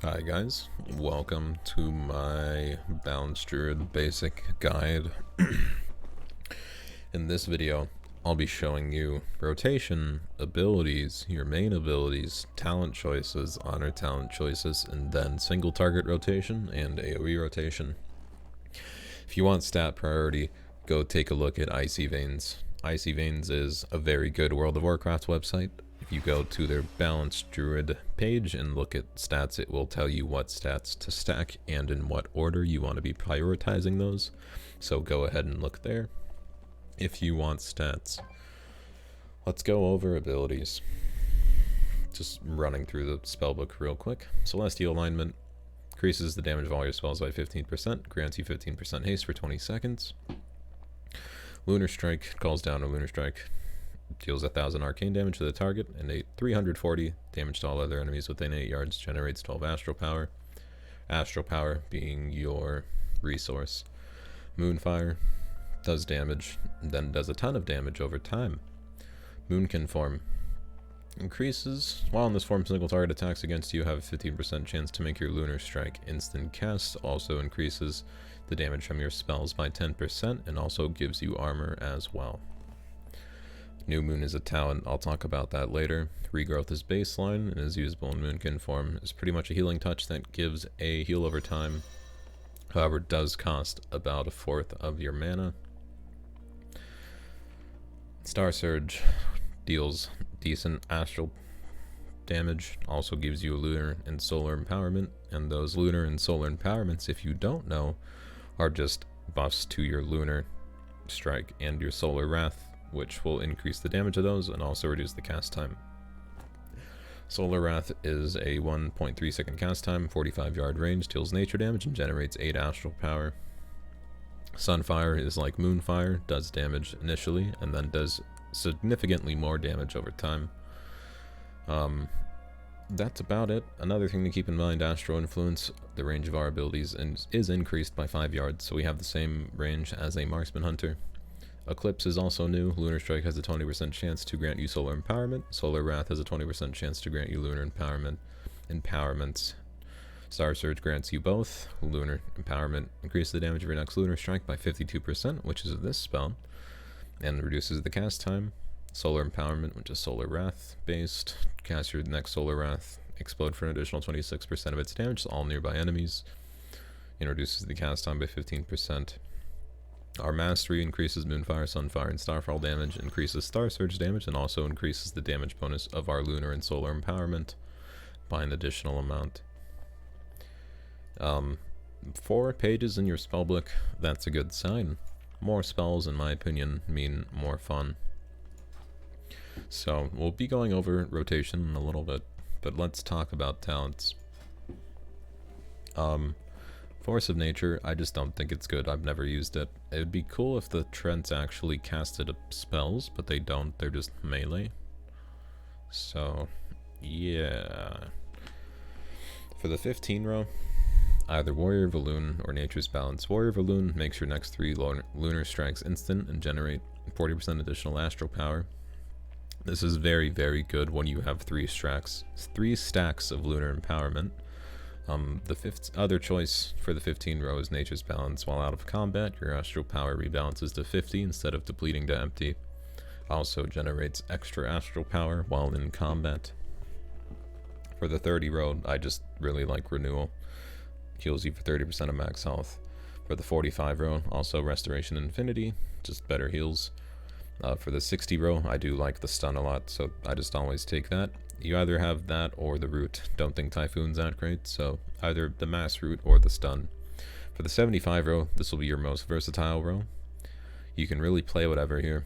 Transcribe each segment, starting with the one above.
Hi guys, welcome to my Balanced Druid basic guide. In this video, I'll be showing you rotation, abilities, your main abilities, talent choices, honor talent choices, and then single target rotation and AoE rotation. If you want stat priority, go take a look at Icy Veins. Icy Veins is a very good World of Warcraft website. If you go to their Balanced Druid page and look at stats, it will tell you what stats to stack and in what order you want to be prioritizing those. So go ahead and look there if you want stats. Let's go over abilities. Just running through the spellbook real quick. Celestial Alignment increases the damage of all your spells by 15%, grants you 15% haste for 20 seconds. Lunar Strike calls down a Lunar Strike, deals 1000 arcane damage to the target and 340 damage to all other enemies within 8 yards, generates 12 astral power. Astral power being your resource. Moonfire does damage, then does a ton of damage over time. Moonkin form increases while in this form, single target attacks against you have a 15% chance to make your Lunar Strike instant cast. Also increases the damage from your spells by 10% and also gives you armor as well. New Moon is a talent, I'll talk about that later. Regrowth is baseline and is usable in Moonkin form. It's pretty much a healing touch that gives a heal over time. However, it does cost about a fourth of your mana. Star Surge deals decent astral damage, also gives you a lunar and solar empowerment, and those lunar and solar empowerments, if you don't know, are just buffs to your Lunar Strike and your Solar Wrath, which will increase the damage of those and also reduce the cast time. Solar Wrath is a 1.3 second cast time, 45 yard range, deals nature damage and generates 8 astral power. Sunfire is like Moonfire, does damage initially and then does significantly more damage over time. That's about it. Another thing to keep in mind, Astral Influence, the range of our abilities is increased by 5 yards, so we have the same range as a Marksman Hunter. Eclipse is also new. Lunar Strike has a 20% chance to grant you Solar Empowerment. Solar Wrath has a 20% chance to grant you Lunar Empowerments. Star Surge grants you both. Lunar Empowerment increases the damage of your next Lunar Strike by 52%, which is this spell, and reduces the cast time. Solar Empowerment, which is Solar Wrath based, cast your next Solar Wrath, explode for an additional 26% of its damage to all nearby enemies, and reduces the cast time by 15%. Our Mastery increases Moonfire, Sunfire, and Starfall damage, increases Star Surge damage, and also increases the damage bonus of our Lunar and Solar Empowerment by an additional amount. 4 pages in your spellbook, that's a good sign. More spells, in my opinion, mean more fun. So, we'll be going over rotation in a little bit, but let's talk about talents. Force of Nature, I just don't think it's good. I've never used it. It would be cool if the Trents actually casted spells, but they don't. They're just melee. So, yeah. For the 15 row, either Warrior Valoon or Nature's Balance. Warrior Valoon makes your next 3 Lunar Strikes instant and generate 40% additional astral power. This is very, very good when you have 3 stacks of Lunar Empowerment. The other choice for the 15 row is Nature's Balance. While out of combat, your astral power rebalances to 50 instead of depleting to empty. Also generates extra astral power while in combat. For the 30 row, I just really like Renewal. Heals you for 30% of max health. For the 45 row, also Restoration Infinity, just better heals. For the 60 row, I do like the stun a lot, so I just always take that. You either have that or the root. Don't think Typhoon's that great, so either the mass root or the stun. For the 75 row, this will be your most versatile row. You can really play whatever here.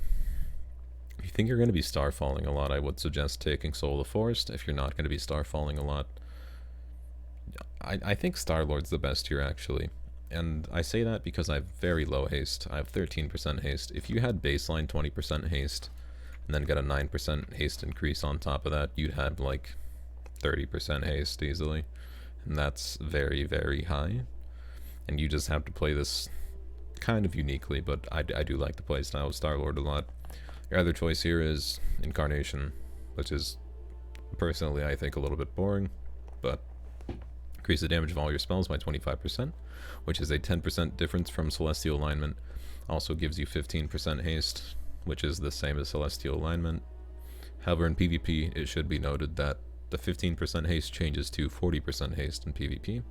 If you think you're going to be starfalling a lot, I would suggest taking Soul of the Forest. If you're not going to be starfalling a lot, I think Starlord's the best here, actually. And I say that because I have very low haste. I have 13% haste. If you had baseline 20% haste, and then got a 9% haste increase on top of that, you'd have like 30% haste easily. And that's very, very high. And you just have to play this kind of uniquely, but I do like the playstyle of Starlord a lot. Your other choice here is Incarnation, which is, personally, I think a little bit boring, but Increase the damage of all your spells by 25%, which is a 10% difference from Celestial Alignment. Also gives you 15% haste, which is the same as Celestial Alignment. However, in PvP, it should be noted that the 15% haste changes to 40% haste in PvP.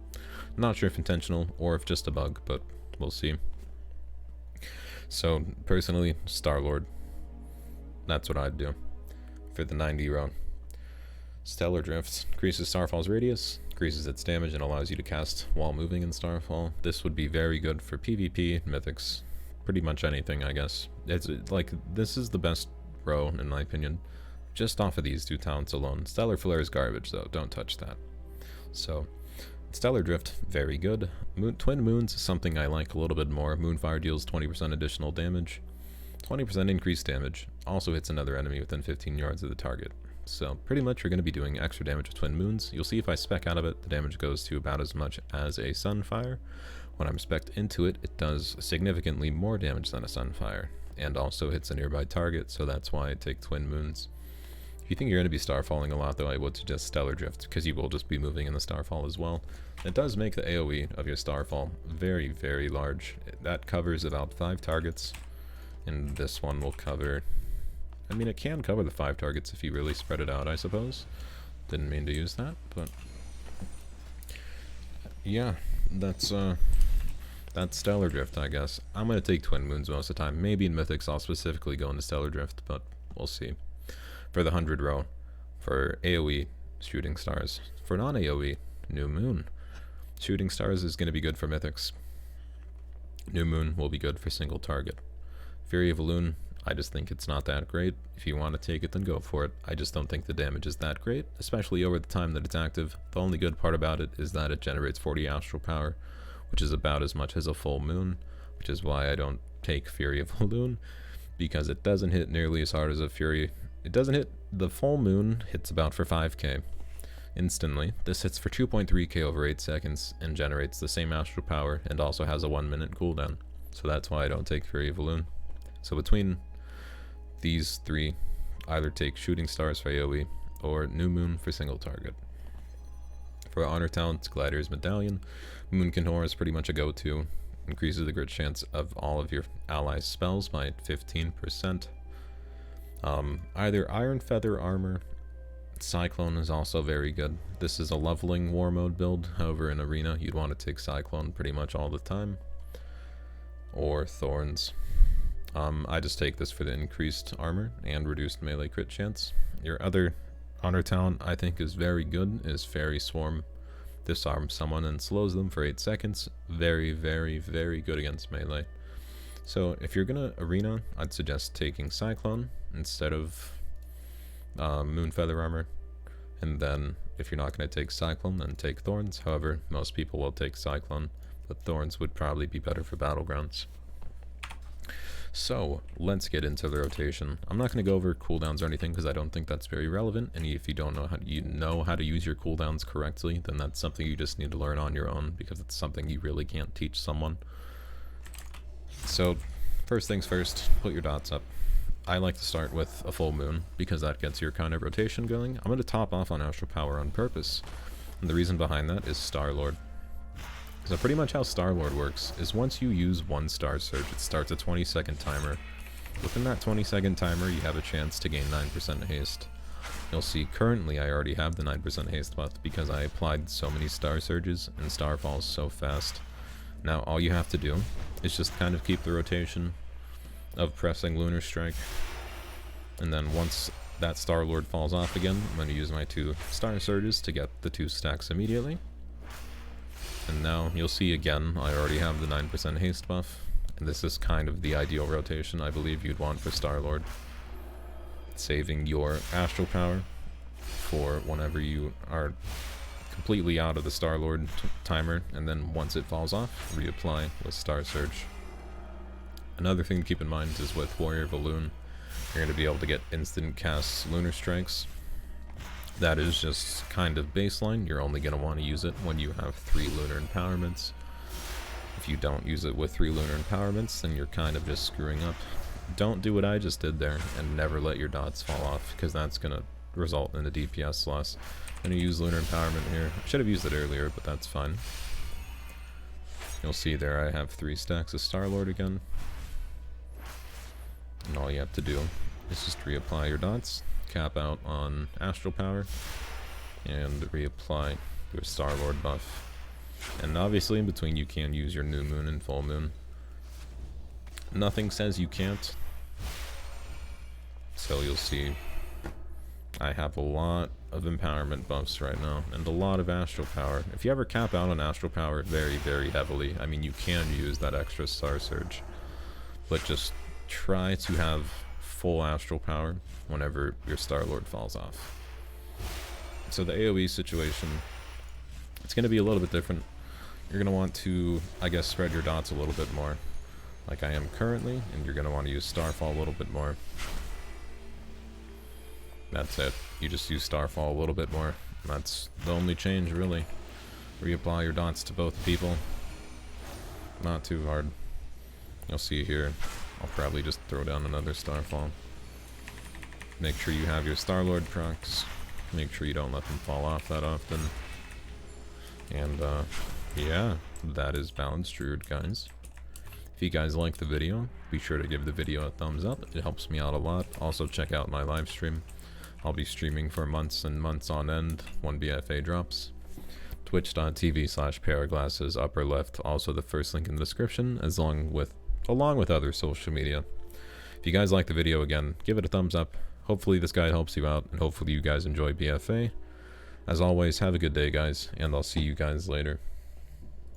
Not sure if intentional or if just a bug, but we'll see. So, personally, Star-Lord. That's what I'd do for the 90 row. Stellar Drift increases Starfall's radius, increases its damage, and allows you to cast while moving in Starfall. This would be very good for PvP, Mythics, pretty much anything, I guess. It's like, this is the best row, in my opinion, just off of these two talents alone. Stellar Flare is garbage, though. Don't touch that. So, Stellar Drift, very good. Twin Moons is something I like a little bit more. Moonfire deals 20% additional damage, 20% increased damage. Also hits another enemy within 15 yards of the target. So pretty much you're going to be doing extra damage with Twin Moons. You'll see if I spec out of it, the damage goes to about as much as a Sunfire. When I'm spec'd into it, it does significantly more damage than a Sunfire, and also hits a nearby target, so that's why I take Twin Moons. If you think you're going to be starfalling a lot, though, I would suggest Stellar Drift, because you will just be moving in the starfall as well. It does make the AoE of your starfall very, very large. That covers about 5 targets, and this one will cover... I mean, it can cover the 5 targets if you really spread it out, I suppose. Didn't mean to use that, but... yeah, that's Stellar Drift, I guess. I'm going to take Twin Moons most of the time. Maybe in Mythics I'll specifically go into Stellar Drift, but we'll see. For the 100 row, for AoE, Shooting Stars. For non-AoE, New Moon. Shooting Stars is going to be good for Mythics. New Moon will be good for single target. Fury of Elune, I just think it's not that great. If you want to take it, then go for it. I just don't think the damage is that great, especially over the time that it's active. The only good part about it is that it generates 40 astral power, which is about as much as a full moon, which is why I don't take Fury of Elune, because it doesn't hit nearly as hard as a Fury. It doesn't hit, the full moon hits about for 5k instantly. This hits for 2.3k over 8 seconds and generates the same astral power and also has a 1 minute cooldown. So that's why I don't take Fury of Elune. So between these three, either take Shooting Stars for AoE or New Moon for single target. For Honor Talent, Glider's Medallion, Moon Kinhor is pretty much a go-to. Increases the crit chance of all of your allies' spells by 15%. Either Iron Feather Armor, Cyclone is also very good. This is a leveling war mode build, however in Arena you'd want to take Cyclone pretty much all the time. Or Thorns. I just take this for the increased armor and reduced melee crit chance. Your other honor talent I think is very good is Fairy Swarm. Disarms someone and slows them for 8 seconds. Very, very, very good against melee. So if you're gonna Arena, I'd suggest taking Cyclone instead of Moonfeather Armor. And then if you're not gonna take Cyclone, then take Thorns. However, most people will take Cyclone, but Thorns would probably be better for Battlegrounds. So, let's get into the rotation. I'm not going to go over cooldowns or anything because I don't think that's very relevant, and if you don't know how to use your cooldowns correctly, then that's something you just need to learn on your own because it's something you really can't teach someone. So, first things first, put your dots up. I like to start with a full moon because that gets your kind of rotation going. I'm going to top off on Astral Power on purpose, and the reason behind that is Star-Lord. So pretty much how Star-Lord works is once you use one Star Surge, it starts a 20-second timer. Within that 20-second timer, you have a chance to gain 9% haste. You'll see currently I already have the 9% haste buff because I applied so many Star Surges and Starfalls so fast. Now all you have to do is just kind of keep the rotation of pressing Lunar Strike, and then once that Star-Lord falls off again, I'm going to use my 2 Star Surges to get the 2 stacks immediately. And now you'll see again, I already have the 9% haste buff, and this is kind of the ideal rotation I believe you'd want for Star-Lord. Saving your Astral Power for whenever you are completely out of the Star-Lord timer, and then once it falls off, reapply with Star Surge. Another thing to keep in mind is with Warrior of Elune, you're going to be able to get instant cast Lunar Strikes. That is just kind of baseline. You're only going to want to use it when you have 3 lunar empowerments. If you don't use it with 3 lunar empowerments, then you're kind of just screwing up. Don't do what I just did there and never let your dots fall off, because that's going to result in a DPS loss. I'm going to use Lunar Empowerment here. I should have used it earlier, but that's fine. You'll see there I have 3 stacks of Star-Lord again. And all you have to do is just reapply your dots, cap out on Astral Power, and reapply your Star-Lord buff. And obviously in between you can use your New Moon and Full Moon. Nothing says you can't. So you'll see I have a lot of empowerment buffs right now, and a lot of Astral Power. If you ever cap out on Astral Power very, very heavily, I mean, you can use that extra Star Surge, but just try to have full Astral Power whenever your Star-Lord falls off. So the AoE situation, it's going to be a little bit different. You're going to want to, I guess, spread your dots a little bit more, like I am currently, and you're going to want to use Starfall a little bit more. That's it. You just use Starfall a little bit more. That's the only change, really. Reapply your dots to both people. Not too hard. You'll see here, I'll probably just throw down another Starfall. Make sure you have your Star-Lord procs. Make sure you don't let them fall off that often. And, yeah, that is Balanced Druid, guys. If you guys like the video, be sure to give the video a thumbs up. It helps me out a lot. Also, check out my live stream. I'll be streaming for months and months on end when BFA drops. Twitch.tv/Paraglass is upper left, also the first link in the description, along with other social media. If you guys like the video, again, give it a thumbs up. Hopefully this guide helps you out, and hopefully you guys enjoy BFA. As always, have a good day, guys, and I'll see you guys later.